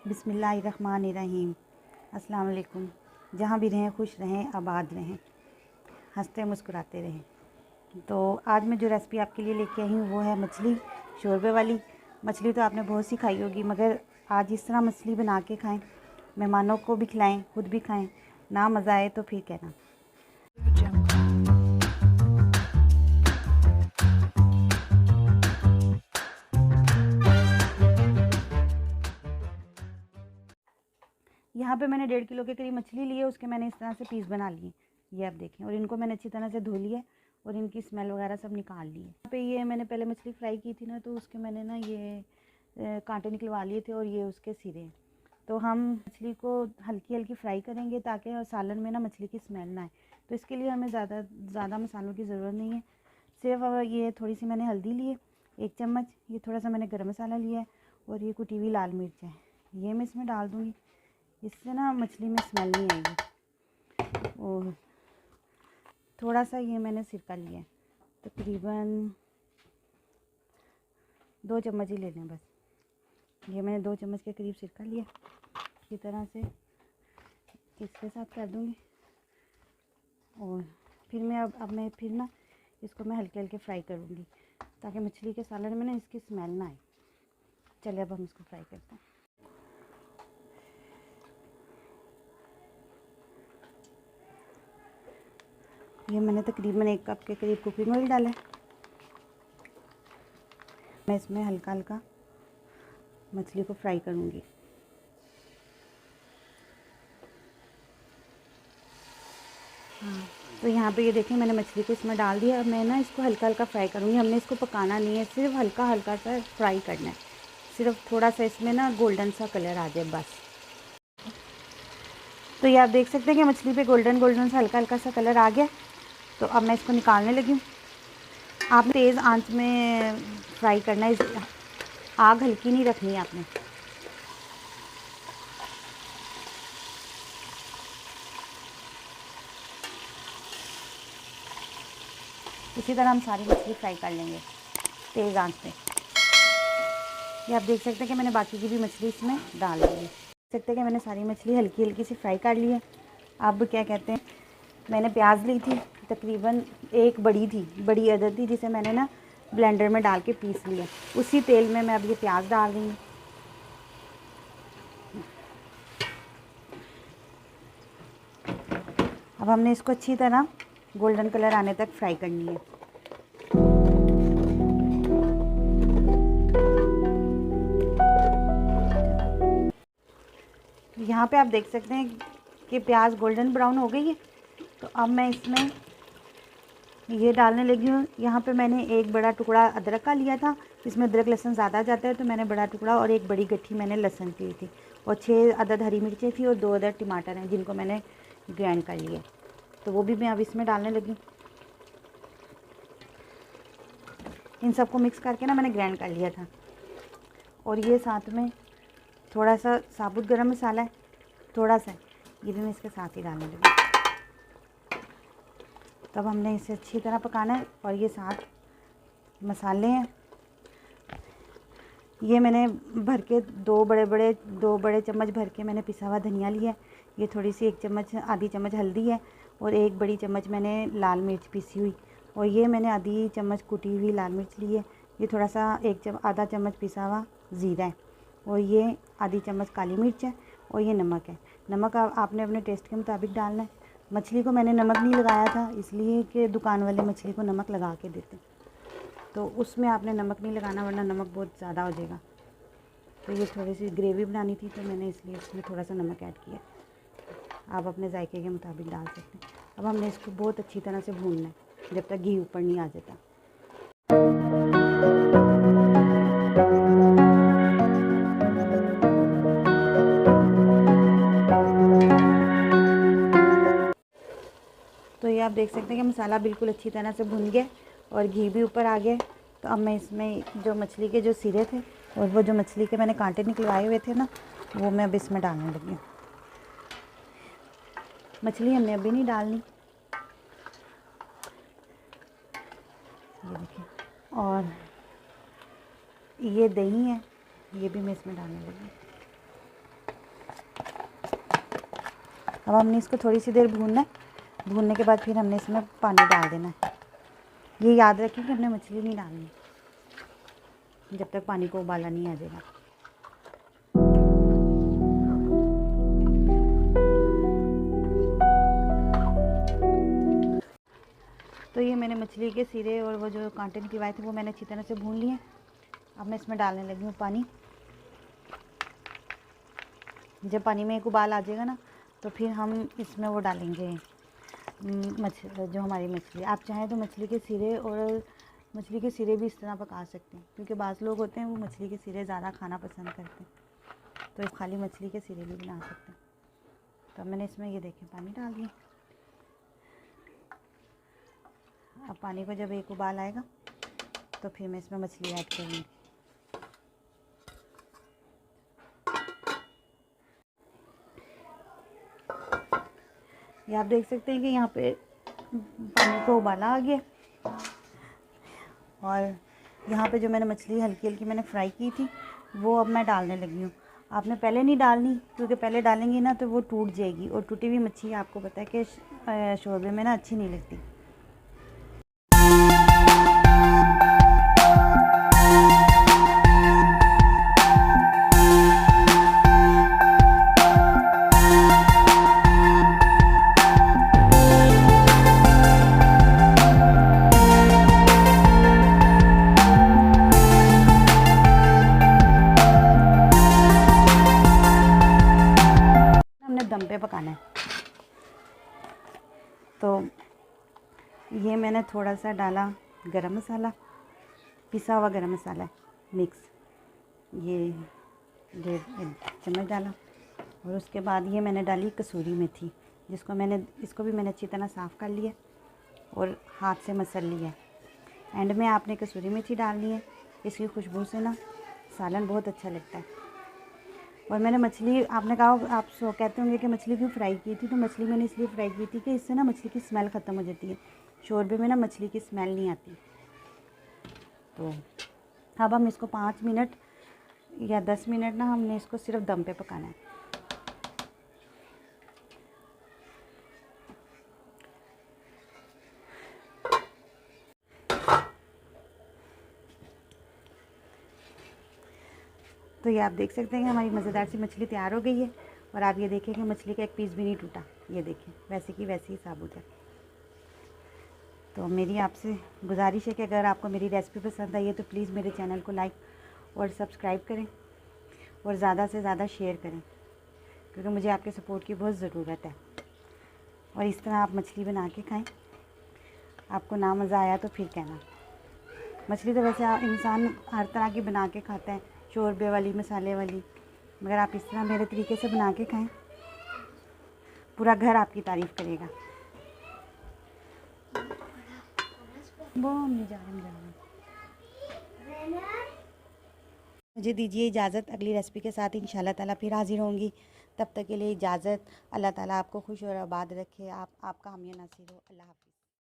बिस्मिल्लाहिर्रहमानिर्रहीम। अस्सलाम वालेकुम। जहाँ भी रहें खुश रहें, आबाद रहें, हंसते मुस्कुराते रहें। तो आज मैं जो रेसिपी आपके लिए लेके आई हूँ वो है मछली शोरबे वाली। मछली तो आपने बहुत सी खाई होगी, मगर आज इस तरह मछली बना के खाएं, मेहमानों को भी खिलाएं, खुद भी खाएं, ना मज़ा आए तो फिर कहना। यहाँ पे मैंने 1.5 किलो के करीब मछली ली है, उसके मैंने इस तरह से पीस बना लिए, ये आप देखें। और इनको मैंने अच्छी तरह से धो लिया और इनकी स्मेल वगैरह सब निकाल ली है। यहाँ पे ये मैंने पहले मछली फ्राई की थी ना, तो उसके मैंने ना ये कांटे निकलवा लिए थे और ये उसके सिरे हैं। तो हम मछली को हल्की हल्की फ्राई करेंगे ताकि सालन में ना मछली की स्मेल ना आए। तो इसके लिए हमें ज़्यादा मसालों की ज़रूरत नहीं है। सिर्फ ये थोड़ी सी मैंने हल्दी ली है 1 चम्मच, ये थोड़ा सा मैंने गरम मसाला लिया है और ये कुटी हुई लाल मिर्च है, ये मैं इसमें डाल दूँगी। इससे ना मछली में स्मेल नहीं आएगी। और थोड़ा सा ये मैंने सिरका लिया है, तकरीबन 2 चम्मच ही लेने हैं बस। ये मैंने 2 चम्मच के करीब सिरका लिया, इसी तरह से इसके साथ कर दूँगी। और फिर मैं अब मैं फिर ना इसको मैं हल्के हल्के फ्राई करूँगी ताकि मछली के सालन में ना इसकी स्मेल ना आए। चलिए अब हम इसको फ्राई करते हैं। ये मैंने तकरीबन 1 कप के करीब कुकिंग ऑयल डाला है। मैं इसमें हल्का हल्का मछली को फ्राई करूँगी। हाँ, तो यहाँ पे ये देखें मैंने मछली को इसमें डाल दिया। अब मैं ना इसको हल्का हल्का फ्राई करूँगी। हमने इसको पकाना नहीं है, सिर्फ हल्का हल्का सा फ्राई करना है। सिर्फ थोड़ा सा इसमें ना गोल्डन सा कलर आ जाए बस। तो ये आप देख सकते हैं कि मछली पे गोल्डन गोल्डन सा हल्का हल्का सा कलर आ गया। तो अब मैं इसको निकालने लगी हूँ। आपने तेज़ आंच में फ्राई करना है, आग हल्की नहीं रखनी है आपने। इसी तरह हम सारी मछली फ्राई कर लेंगे तेज़ आंच पे। ये आप देख सकते हैं कि मैंने बाकी की भी मछली इसमें डाल दी है। देख सकते हैं कि मैंने सारी मछली हल्की हल्की सी फ्राई कर ली है। अब क्या कहते हैं, मैंने प्याज ली थी, तकरीबन एक बड़ी अदद थी, जिसे मैंने ना ब्लेंडर में डाल के पीस लिया। उसी तेल में मैं अब ये प्याज डाल रही हूँ। अब हमने इसको अच्छी तरह गोल्डन कलर आने तक फ्राई करनी है। यहाँ पे आप देख सकते हैं कि प्याज गोल्डन ब्राउन हो गई है। तो अब मैं इसमें ये डालने लगी हूँ। यहाँ पे मैंने एक बड़ा टुकड़ा अदरक का लिया था, इसमें अदरक लहसुन ज़्यादा जाता है, तो मैंने बड़ा टुकड़ा और एक बड़ी गट्ठी मैंने लहसुन की थी, और 6 अदद हरी मिर्चें थी और 2 अदद टमाटर हैं जिनको मैंने ग्राइंड कर लिया। तो वो भी मैं अब इसमें डालने लगी हूँ। इन सबको मिक्स करके ना मैंने ग्राइंड कर लिया था। और ये साथ में थोड़ा सा साबुत गरम मसाला है, थोड़ा सा, ये भी मैं इसके साथ ही डालने लगी। तब हमने इसे अच्छी तरह पकाना है। और ये साथ मसाले हैं, ये मैंने भर के 2 बड़े चम्मच भर के मैंने पिसा हुआ धनिया लिया है। ये थोड़ी सी आधी चम्मच हल्दी है और 1 बड़ी चम्मच मैंने लाल मिर्च पीसी हुई, और ये मैंने आधी चम्मच कुटी हुई लाल मिर्च ली है। ये थोड़ा सा आधा चम्मच पिसा हुआ ज़ीरा है, और ये आधी चम्मच काली मिर्च है, और ये नमक है। नमक आपने अपने टेस्ट के मुताबिक डालना है। मछली को मैंने नमक नहीं लगाया था, इसलिए कि दुकान वाले मछली को नमक लगा के देते, तो उसमें आपने नमक नहीं लगाना, वरना नमक बहुत ज़्यादा हो जाएगा। तो ये थोड़ी सी ग्रेवी बनानी थी, तो मैंने इसलिए इसमें थोड़ा सा नमक ऐड किया। आप अपने जायके के मुताबिक डाल सकते हैं। अब हमने इसको बहुत अच्छी तरह से भूनना है जब तक घी ऊपर नहीं आ जाता। तो ये आप देख सकते हैं कि मसाला बिल्कुल अच्छी तरह से भुन गया और घी भी ऊपर आ गया। तो अब मैं इसमें जो मछली के जो सिरे थे और वो जो मछली के मैंने कांटे निकलवाए हुए थे ना, वो मैं अब इसमें डालने लगी हूँ। मछली हमने अभी नहीं डालनी, ये देखिए। और ये दही है, ये भी मैं इसमें डालने लगी। अब हमने इसको थोड़ी सी देर भूनना है। भूनने के बाद फिर हमने इसमें पानी डाल देना है। ये याद रखें कि हमने मछली नहीं डालनी जब तक पानी को उबाला नहीं आ जाएगा। तो ये मैंने मछली के सिरे और वो जो कांटे निकलवाए थे वो मैंने अच्छी तरह से भून लिए। अब मैं इसमें डालने लगी हूँ पानी। जब पानी में एक उबाल आ जाएगा ना तो फिर हम इसमें वो डालेंगे जो हमारी मछली। आप चाहें तो मछली के सिरे भी इस तरह पका सकते हैं, क्योंकि बाज़ लोग होते हैं वो मछली के सिरे ज़्यादा खाना पसंद करते हैं, तो खाली मछली के सिरे भी बना सकते हैं। तो अब मैंने इसमें ये देखें पानी डाल दिया। अब पानी को जब एक उबाल आएगा तो फिर मैं इसमें मछली ऐड करूँगी। ये आप देख सकते हैं कि यहाँ पे पानी को उबाला आ गया, और यहाँ पे जो मैंने मछली हल्की हल्की मैंने फ्राई की थी वो अब मैं डालने लगी हूँ। आपने पहले नहीं डालनी, क्योंकि पहले डालेंगी ना तो वो टूट जाएगी, और टूटी हुई मच्छी आपको पता है कि शोरबे में ना अच्छी नहीं लगती। दम पे पकाना है। तो ये मैंने थोड़ा सा डाला गरम मसाला, पिसा हुआ गरम मसाला है मिक्स, ये 1.5 चम्मच डाला। और उसके बाद ये मैंने डाली कसूरी मेथी, इसको भी मैंने अच्छी तरह साफ़ कर लिया और हाथ से मसल लिया। एंड में आपने कसूरी मेथी डालनी है, इसकी खुशबू से ना सालन बहुत अच्छा लगता है। और मैंने मछली, आपने कहा आप कहते होंगे कि मछली क्यों फ्राई की थी, तो मछली मैंने इसलिए फ्राई की थी कि इससे ना मछली की स्मेल ख़त्म हो जाती है। शोरबे में ना मछली की स्मेल नहीं आती। तो अब हम इसको 5 मिनट या 10 मिनट ना हमने इसको सिर्फ दम पे पकाना है। तो ये आप देख सकते हैं कि हमारी मज़ेदार सी मछली तैयार हो गई है। और आप ये देखें कि मछली का एक पीस भी नहीं टूटा, ये देखें वैसे की वैसे ही साबुत है। तो मेरी आपसे गुजारिश है कि अगर आपको मेरी रेसिपी पसंद आई है तो प्लीज़ मेरे चैनल को लाइक और सब्सक्राइब करें और ज़्यादा से ज़्यादा शेयर करें, क्योंकि मुझे आपके सपोर्ट की बहुत ज़रूरत है। और इस तरह आप मछली बना के खाएँ। आपको ना मज़ा आया तो फिर कहना। मछली तो वैसे इंसान हर तरह की बना के खाता है, शोरबे वाली, मसाले वाली, मगर आप इस तरह मेरे तरीके से बना के खाएं, पूरा घर आपकी तारीफ़ करेगा। वो हम नहीं जा रहे। मुझे दीजिए इजाज़त, अगली रेसिपी के साथ इंशाल्लाह ताला फिर हाजिर होंगी। तब तक के लिए इजाज़त। अल्लाह ताला आपको खुश और आबाद रखे। आपका हामी नासिर हो। अल्लाह हाफ़िज़।